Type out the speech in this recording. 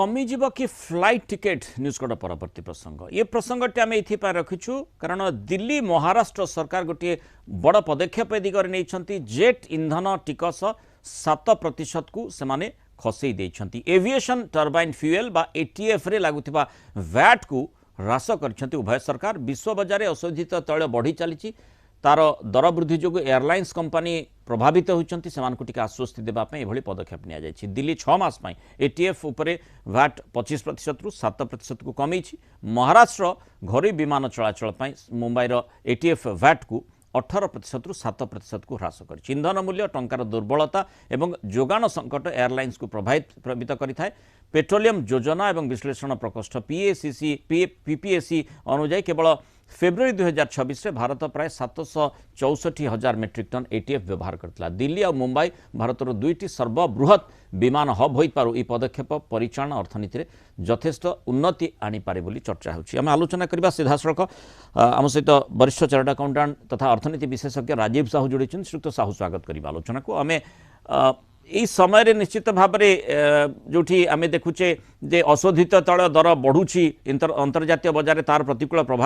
कमिजिब कि flight ticket news code परवर्ती प्रसंग ये प्रसंगटी आम ये रखीचु कारण दिल्ली महाराष्ट्र सरकार गोटे बड़ पदक्षेप दिगरे नहीं जेट इंधन टिकस 7% को सेमाने खसई देइछंती एविएशन टर्बाइन फ्यूएल बा एटीएफ रे लागुथिबा वैट को ह्रास करछंती उभय सरकार विश्व बजार अशोधित तैल बढ़ी चली तार दर वृद्धि जो एयरलाइंस कंपनी प्रभावित होती से आश्वस्ति देवाई यह पदक्षेप नि दिल्ली 6 मास एटीएफ उपरे वैट 25% रु 7% को कमी महाराष्ट्र घरोई विमान चलाचल मुंबईर एटीएफ वैट को 18% रु 7% को ह्रास कर इंधन मूल्य टंकार दुर्बलता एवं जोगाण संकट एयरलाइंस को प्रभावित करें पेट्रोलियम योजना एवं विश्लेषण प्रकोष्ठ पीपीएससी अनुजाई केवल फेब्रुआरी 2026 रे भारत प्राय 764,000 मेट्रिक टन एटीएफ व्यवहार करता दिल्ली और मुंबई भारतर दुईटी सर्वबृहत विमान हब हो पारू यह पदक्षेप परिचालन अर्थनीति में यथेष्ट उन्नति आनीपारे बोली चर्चा होची आम आलोचना करबा सीधा सड़क आम सहित वरिष्ठ चार्टर्ड अकाउंटेंट तथा अर्थनीति विशेषज्ञ राजीव साहू जोड़ी श्रीयुक्त साहू स्वागत करबा आलोचना को आम यही समय निश्चित भाव जो आम देखुचे जे अशोधित तैल दर बढ़ुची अंतर्जातीय बजार तार प्रतिकूल प्रभाव